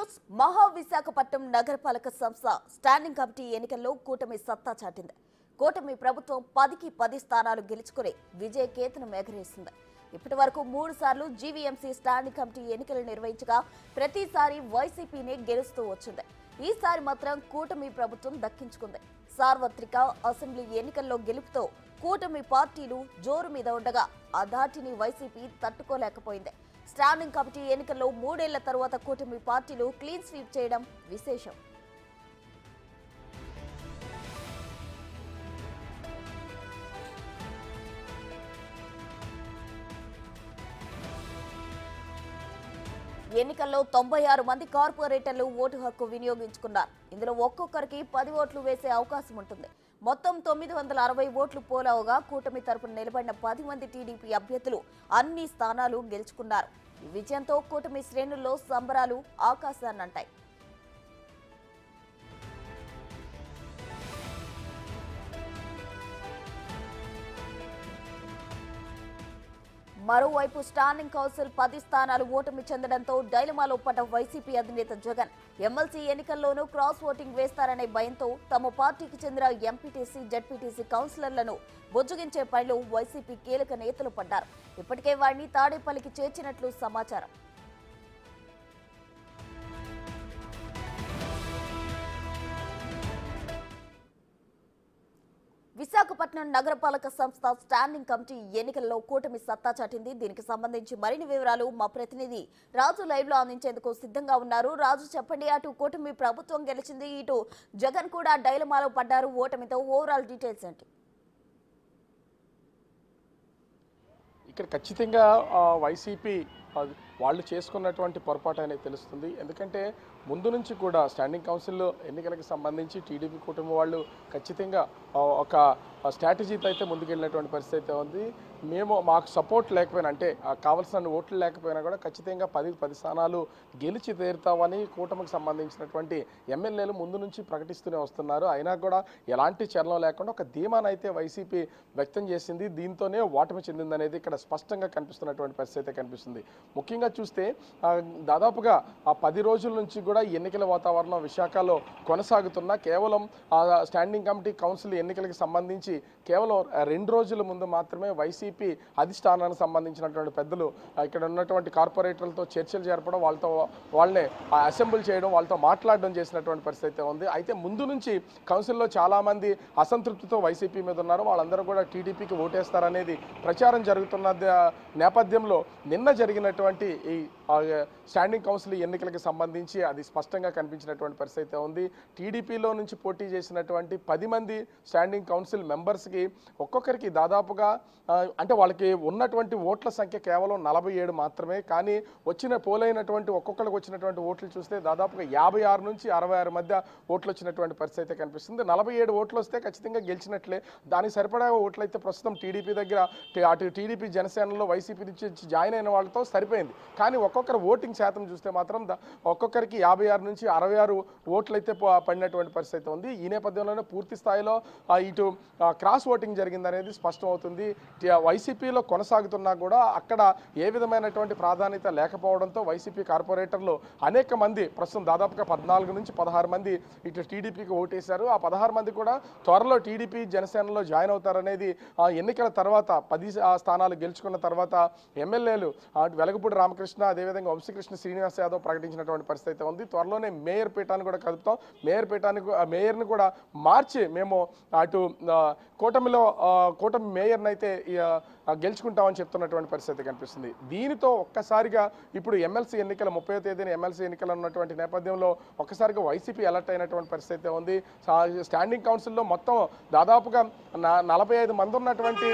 News Maha Visakhapatnam నగరపాలక సంస్థ standing committee ఎన్నికల్లో కూటమి సత్తా చాటింది. కూటమి ప్రభుత్వం 10కి 10 స్థానాలు గెలుచుకుని విజయ కేతనం ఎగరేసింది. ఇప్పటి వరకు 3 సార్లు జీవీఎంసీ స్టాండింగ్ కమిటీ ఎన్నికలు నిర్వహించగా ప్రతిసారి వైసీపీనే గెలుస్తూ వచ్చింది. ఈసారి మాత్రం కూటమి ప్రభుత్వం దక్కించుకుంది. సార్వత్రిక అసెంబ్లీ ఎన్నికల్లో గెలుపుతో కూటమి పార్టీలు జోరు మీద ఉండగా ఆ ధాటిని వైసీపీ తట్టుకోలేకపోయింది. స్టాండింగ్ కమిటీ ఎన్నికల్లో 3 ఏళ్ల తర్వాత కూటమి పార్టీలు క్లీన్ స్వీప్ చేయడం విశేషం. ఎన్నికల్లో 96 మంది కార్పొరేటర్లు ఓటు హక్కు వినియోగించుకున్నారు. ఇందులో ఒక్కొక్కరికి 10 ఓట్లు వేసే అవకాశం ఉంటుంది. మొత్తం 960 ఓట్లు పోలవగా కూటమి తరపున నిలబడిన 10 మంది టీడీపీ అభ్యర్థులు అన్ని స్థానాలు గెలుచుకున్నారు. ఈ విజయంతో కూటమి శ్రేణుల్లో సంబరాలు ఆకాశాన్నంటాయి. మరోవైపు స్టాండింగ్ కౌన్సిల్ 10 స్థానాలు ఓటమి చెందడంతో డైలమాలో పడ్డ వైసీపీ అధినేత జగన్ ఎమ్మెల్సీ ఎన్నికల్లోనూ క్రాస్ ఓటింగ్ వేస్తారనే భయంతో తమ పార్టీకి చెందిన ఎంపీటీసీ, జడ్పీటీసీ కౌన్సిలర్లను బుజ్జగించే పనిలో వైసీపీ కీలక నేతలు పడ్డారు. ఇప్పటికే వారిని తాడేపల్లికి చేర్చినట్లు సమాచారం. విశాఖపట్నం నగరపాలక సంస్థ స్టాండింగ్ కమిటీ ఎన్నికల్లో కూటమి సత్తా చాటింది. దీనికి సంబంధించి మరిన్ని వివరాలు మా ప్రతినిధి రాజు లైవ్ లో అందించేందుకు సిద్ధంగా ఉన్నారు. రాజు, చెప్పండి, అటు కూటమి ప్రభుత్వం గెలిచింది, ఇటు జగన్ కూడా డైలమాలో పడ్డారు ఓటమితో. ఓవరాల్ డీటెయిల్స్ ఏంటి? ఇక్కడ ఖచ్చితంగా వైసీపీ వాళ్ళు చేసుకున్నటువంటి పొరపాటు అనేది తెలుస్తుంది. ఎందుకంటే ముందు నుంచి కూడా స్టాండింగ్ కౌన్సిల్ ఎన్నికలకు సంబంధించి టీడీపీ కుటుంబం వాళ్ళు ఖచ్చితంగా ఒక స్ట్రాటజీతో అయితే ముందుకెళ్ళినటువంటి పరిస్థితి అయితే ఉంది. మాకు సపోర్ట్ లేకపోయినా, అంటే కావాల్సిన ఓట్లు లేకపోయినా కూడా ఖచ్చితంగా 10 స్థానాలు గెలిచి తీరుతామని కూటమికి సంబంధించినటువంటి ఎమ్మెల్యేలు ముందు నుంచి ప్రకటిస్తూనే వస్తున్నారు. అయినా కూడా ఎలాంటి చలనం లేకుండా ఒక ధీమానైతే వైసీపీ వ్యక్తం చేసింది. దీంతోనే ఓటమి చెందిందనేది ఇక్కడ స్పష్టంగా కనిపిస్తున్నటువంటి పరిస్థితి అయితే కనిపిస్తుంది. ముఖ్యంగా చూస్తే దాదాపుగా 10 రోజుల నుంచి కూడా ఎన్నికల వాతావరణం విశాఖలో కొనసాగుతున్నా కేవలం స్టాండింగ్ కమిటీ కౌన్సిల్ ఎన్నికలకు సంబంధించి కేవలం 2 రోజుల ముందు మాత్రమే వైసీపీ అధిష్టానానికి సంబంధించినటువంటి పెద్దలు ఇక్కడ ఉన్నటువంటి కార్పొరేటర్లతో చర్చలు జరపడం, వాళ్ళని అసెంబ్లీ చేయడం, వాళ్ళతో మాట్లాడడం చేసినటువంటి పరిస్థితి ఉంది. అయితే ముందు నుంచి కౌన్సిల్లో చాలామంది అసంతృప్తితో వైసీపీ మీద ఉన్నారు. వాళ్ళందరూ కూడా టీడీపీకి ఓటేస్తారనేది ప్రచారం జరుగుతున్న నేపథ్యంలో నిన్న జరిగినటువంటి ఈ స్టాండింగ్ కౌన్సిల్ ఎన్నికలకు సంబంధించి అది స్పష్టంగా కనిపించినటువంటి పరిస్థితి ఉంది. టీడీపీలో నుంచి పోటీ చేసినటువంటి 10 మంది స్టాండింగ్ కౌన్సిల్ మెంబర్స్కి ఒక్కొక్కరికి దాదాపుగా అంటే వాళ్ళకి ఉన్నటువంటి ఓట్ల సంఖ్య కేవలం 47 మాత్రమే. కానీ పోలైనటువంటి ఒక్కొక్కరికి వచ్చినటువంటి ఓట్లు చూస్తే దాదాపుగా 56 నుంచి 66 మధ్య ఓట్లు వచ్చినటువంటి పరిస్థితి కనిపిస్తుంది. 47 ఓట్లు వస్తే ఖచ్చితంగా గెలిచినట్లే. దానికి సరిపడా ఓట్లు అయితే ప్రస్తుతం టీడీపీ దగ్గర, అటు టీడీపీ జనసేనలో వైసీపీ నుంచి జాయిన్ అయిన వాళ్ళతో సరిపోయింది. కానీ ఒక్కొక్కరు ఓటింగ్ శాతం చూస్తే మాత్రం ఒక్కొక్కరికి 56 నుంచి 66 ఓట్లు అయితే పడినటువంటి పరిస్థితి ఉంది. ఈ నేపథ్యంలోనే పూర్తి స్థాయిలో ఇటు క్రాస్ ఓటింగ్ జరిగిందనేది స్పష్టం అవుతుంది. వైసీపీలో కొనసాగుతున్నా కూడా అక్కడ ఏ విధమైనటువంటి ప్రాధాన్యత లేకపోవడంతో వైసీపీ కార్పొరేటర్లు అనేక మంది ప్రస్తుతం దాదాపుగా 14 నుంచి 16 మంది ఇటు టీడీపీకి ఓటేశారు. ఆ 16 మంది కూడా త్వరలో టీడీపీ జనసేనలో జాయిన్ అవుతారనేది ఎన్నికల తర్వాత 10 స్థానాలు గెలుచుకున్న తర్వాత ఎమ్మెల్యేలు వెలగపూడి రామకృష్ణ, అదేవిధంగా వంశీకృష్ణ శ్రీనివాస్ యాదవ్ ప్రకటించినటువంటి పరిస్థితి ఉంది. త్వరలోనే మేయర్ పీఠాన్ని కూడా కలుపుతాం, మేయర్ని కూడా మార్చి మేము అటు కూటమి మేయర్ని అయితే గెలుచుకుంటామని చెప్తున్నటువంటి పరిస్థితి కనిపిస్తుంది. దీనితో ఒక్కసారిగా ఇప్పుడు ఎమ్మెల్సీ ఎన్నికల 30వ తేదీన ఎమ్మెల్సీ ఎన్నికలు ఉన్నటువంటి నేపథ్యంలో ఒక్కసారిగా వైసీపీ అలర్ట్ అయినటువంటి పరిస్థితి ఉంది. స్టాండింగ్ కౌన్సిల్లో మొత్తం దాదాపుగా 45 మంది ఉన్నటువంటి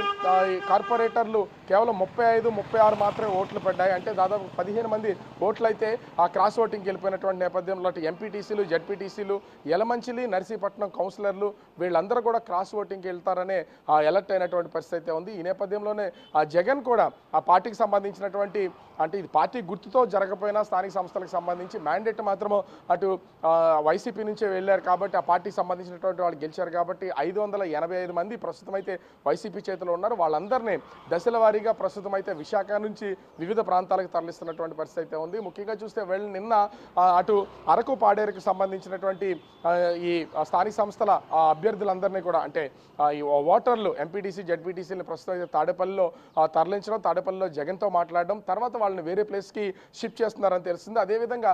కార్పొరేటర్లు కేవలం 35, 36 మాత్రమే ఓట్లు పడ్డాయి. అంటే దాదాపు 15 మంది ఓట్లు అయితే ఆ క్రాస్ ఓటింగ్కి వెళ్ళిపోయినటువంటి నేపథ్యంలో అటు ఎంపీటీసీలు, జడ్పీటీసీలు, యలమంచిలి, నర్సీపట్నం కౌన్సిలర్లు వీళ్ళందరూ కూడా క్రాస్ ఓటింగ్కి వెళ్తారనే అలర్ట్ అయినటువంటి పరిస్థితి ఉంది. ఈ నేపథ్యంలోనే జగన్ కూడా ఆ పార్టీకి సంబంధించినటువంటి, అంటే ఇది పార్టీ గుర్తుతో జరగకపోయినా స్థానిక సంస్థలకు సంబంధించి మ్యాండేట్ మాత్రము అటు వైసీపీ నుంచే వెళ్ళారు కాబట్టి ఆ పార్టీకి సంబంధించినటువంటి వాళ్ళు గెలిచారు కాబట్టి 585 మంది ప్రస్తుతం అయితే వైసీపీ చేతిలో ఉన్నారు. వాళ్ళందరినీ దశల వారీగా ప్రస్తుతం అయితే విశాఖ నుంచి వివిధ ప్రాంతాలకు తరలిస్తున్నటువంటి చెప్తున్నటువంటి పరిస్థితి అయితే ఉంది. ముఖ్యంగా చూస్తే నిన్న అటు అరకు పాడేరుకు సంబంధించినటువంటి ఈ స్థానిక సంస్థల అభ్యర్థులందరినీ కూడా అంటే ఈ ఓటర్లు ఎంపీటీసీ జెడ్పీటీసీని ప్రస్తుతం అయితే తాడేపల్లిలో తరలించడం, తాడేపల్లిలో జగన్తో మాట్లాడడం, తర్వాత వాళ్ళని వేరే ప్లేస్కి షిఫ్ట్ చేస్తున్నారని తెలిసింది. అదేవిధంగా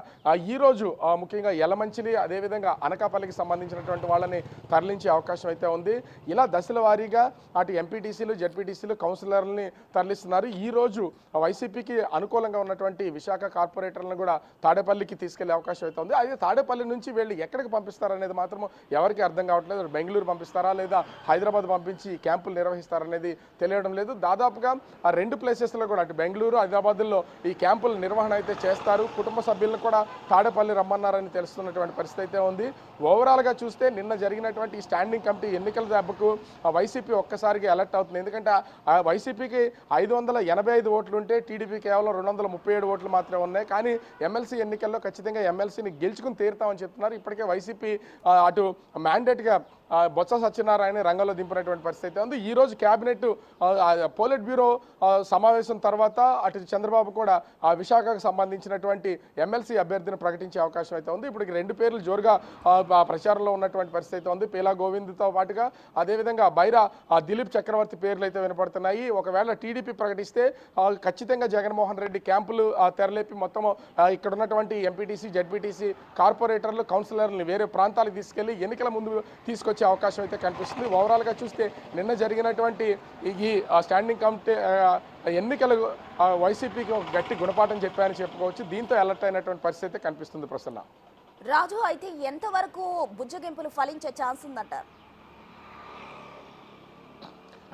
ఈరోజు ముఖ్యంగా యలమంచిలి అదేవిధంగా అనకాపల్లికి సంబంధించినటువంటి వాళ్ళని తరలించే అవకాశం అయితే ఉంది. ఇలా దశల వారీగా అటు ఎంపీటీసీలు జెడ్పీటీసీలు కౌన్సిలర్లని తరలిస్తున్నారు. ఈరోజు వైసీపీకి అనుకూలంగా ఉన్నటువంటి విశాఖ కార్పొరేటర్లను కూడా తాడేపల్లికి తీసుకెళ్లే అవకాశం అయితే ఉంది. అయితే తాడేపల్లి నుంచి వీళ్ళు ఎక్కడికి పంపిస్తారనేది మాత్రం ఎవరికి అర్థం కావట్లేదు. బెంగళూరు పంపిస్తారా లేదా హైదరాబాద్ పంపించి క్యాంపులు నిర్వహిస్తారనేది తెలియడం లేదు. దాదాపుగా ఆ రెండు ప్లేసెస్లో కూడా అటు బెంగళూరు హైదరాబాద్లో ఈ క్యాంపుల నిర్వహణ అయితే చేస్తారు. కుటుంబ సభ్యులను కూడా తాడేపల్లి రమ్మన్నారని తెలుస్తున్నటువంటి పరిస్థితి అయితే ఉంది. ఓవరాల్గా చూస్తే నిన్న జరిగినటువంటి స్టాండింగ్ కమిటీ ఎన్నికల దెబ్బకు వైసీపీ ఒక్కసారిగా అలర్ట్ అవుతుంది. ఎందుకంటే వైసీపీకి 585 ఓట్లు ఉంటే టీడీపీ కేవలం 237 ఓట్లు మాత్రమే ఉన్నాయి. కానీ ఎమ్మెల్సీ ఎన్నికల్లో ఖచ్చితంగా ఎమ్మెల్సీని గెలుచుకుని తీరుతామని చెప్తున్నారు. ఇప్పటికే వైసీపీ అటు మ్యాండేట్గా బొత్స సత్యనారాయణ రంగంలో దింపినటువంటి పరిస్థితి ఉంది. ఈరోజు క్యాబినెట్ పోలిట్ బ్యూరో సమావేశం తర్వాత అటు చంద్రబాబు కూడా విశాఖకు సంబంధించినటువంటి ఎమ్మెల్సీ అభ్యర్థిని ప్రకటించే అవకాశం అయితే ఉంది. ఇప్పుడు రెండు పేర్లు జోరుగా ప్రచారంలో ఉన్నటువంటి పరిస్థితి అయితే ఉంది. పేలా గోవింద్తో పాటుగా అదేవిధంగా బైరా దిలీప్ చక్రవర్తి పేర్లు అయితే వినపడుతున్నాయి. ఒకవేళ టీడీపీ ప్రకటిస్తే ఖచ్చితంగా జగన్మోహన్ రెడ్డి క్యాంపులు తెరలేపి మొత్తం ఇక్కడ ఉన్నటువంటి ఎంపీటీసీ జెడ్పీటీసీ కార్పొరేటర్లు కౌన్సిలర్ని వేరే ప్రాంతాలకు తీసుకెళ్లి ఎన్నికల ముందు తీసుకొచ్చే అవకాశం అయితే కనిపిస్తుంది. ఓవరాల్గా చూస్తే నిన్న జరిగినటువంటి ఈ స్టాండింగ్ కమిటీ ఎన్నికలు వైసీపీకి ఒక గట్టి గుణపాఠం చెప్పాయని చెప్పుకోవచ్చు. దీంతో అలర్ట్ అయినటువంటి పరిస్థితి కనిపిస్తుంది ప్రసన్న. రాజు, అయితే ఎంతవరకు బుజ్జగింపులు ఫలించే ఛాన్స్ ఉందంటారు?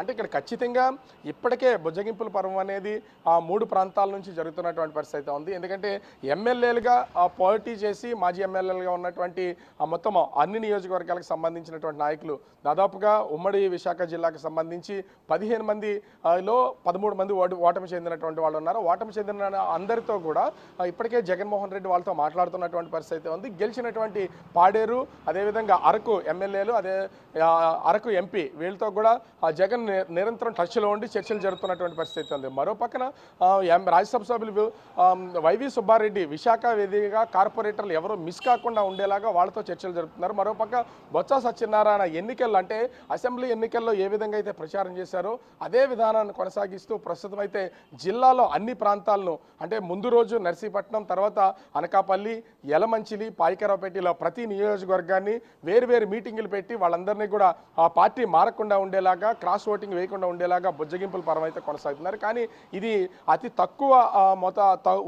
అంటే ఇక్కడ ఖచ్చితంగా ఇప్పటికే బుజ్జగింపుల పర్వం అనేది ఆ 3 ప్రాంతాల నుంచి జరుగుతున్నటువంటి పరిస్థితి ఉంది. ఎందుకంటే ఎమ్మెల్యేలుగా పోటీ చేసి మాజీ ఎమ్మెల్యేలుగా ఉన్నటువంటి మొత్తం అన్ని నియోజకవర్గాలకు సంబంధించినటువంటి నాయకులు దాదాపుగా ఉమ్మడి విశాఖ జిల్లాకు సంబంధించి 15 మందిలో 13 మంది ఓటమి చెందినటువంటి వాళ్ళు ఉన్నారు. ఓటమి చెందిన అందరితో కూడా ఇప్పటికే జగన్మోహన్ రెడ్డి వాళ్ళతో మాట్లాడుతున్నటువంటి పరిస్థితి ఉంది. గెలిచినటువంటి పాడేరు అదేవిధంగా అరకు ఎమ్మెల్యేలు అదే అరకు ఎంపీ వీళ్ళతో కూడా జగన్ నిరంతరం టచ్లో ఉండి చర్చలు జరుగుతున్నటువంటి పరిస్థితి ఉంది. మరో పక్కన రాజ్యసభ సభ్యులు వైవి సుబ్బారెడ్డి విశాఖ వేదికగా కార్పొరేటర్లు ఎవరో మిస్ కాకుండా ఉండేలాగా వాళ్ళతో చర్చలు జరుపుతున్నారు. మరోపక్క బొత్స సత్యనారాయణ ఎన్నికల్లో అంటే అసెంబ్లీ ఎన్నికల్లో ఏ విధంగా అయితే ప్రచారం చేశారో అదే విధానాన్ని కొనసాగిస్తూ ప్రస్తుతం అయితే జిల్లాలో అన్ని ప్రాంతాలను అంటే ముందు రోజు నర్సీపట్నం, తర్వాత అనకాపల్లి, యలమంచిలి, పాయికరావుపేటలో ప్రతి నియోజకవర్గాన్ని వేరు మీటింగులు పెట్టి వాళ్ళందరినీ కూడా ఆ పార్టీ మారకుండా ఉండేలాగా క్రాస్ ఓటింగ్ వేయకుండా ఉండేలాగా బుజ్జగింపుల పరం అయితే కొనసాగుతున్నారు. కానీ ఇది అతి తక్కువ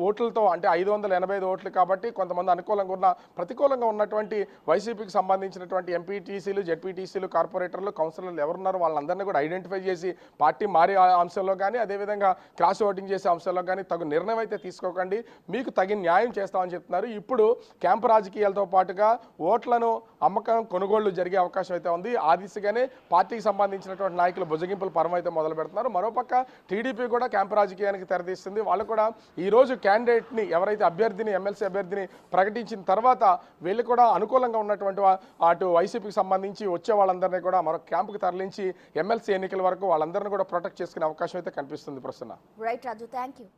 ఓట్లతో అంటే 585 ఓట్లు కాబట్టి కొంతమంది అనుకూలంగా ఉన్న ప్రతికూలంగా ఉన్నటువంటి వైసీపీకి సంబంధించినటువంటి ఎంపీటీసీలు జెడ్పీటీసీలు కార్పొరేటర్లు కౌన్సిలర్లు ఎవరున్నారో వాళ్ళందరినీ కూడా ఐడెంటిఫై చేసి పార్టీ మారే అంశంలో కానీ అదేవిధంగా క్రాస్ ఓటింగ్ చేసే అంశంలో కానీ తగు నిర్ణయం అయితే తీసుకోకండి, మీకు తగిన న్యాయం చేస్తామని చెప్తున్నారు. ఇప్పుడు క్యాంపు రాజకీయాలతో పాటుగా ఓట్లను అమ్మకం కొనుగోళ్లు జరిగే అవకాశం అయితే ఉంది. ఆ దిశగానే పార్టీకి సంబంధించినటువంటి నాయకులు బుజ్జగింపుల పరం అయితే మొదలు పెడుతున్నారు. మరోపక్క టీడీపీ కూడా క్యాంపు రాజకీయానికి తెరతీస్తుంది. వాళ్ళు కూడా ఈరోజు క్యాండిడేట్ని ఎవరైతే అభ్యర్థిని ఎమ్మెల్సీ అభ్యర్థిని ప్రకటించిన తర్వాత వీళ్ళు కూడా అనుకూలంగా ఉన్నటువంటి అటు వైసీపీకి సంబంధించి వచ్చే వాళ్ళందరినీ కూడా మరో క్యాంపుకి తరలించి ఎమ్మెల్సీ ఎన్నికల వరకు వాళ్ళందరినీ కూడా ప్రొటెక్ట్ చేసుకునే అవకాశం అయితే కనిపిస్తుంది ప్రస్తుతం. Right Raju, thank you.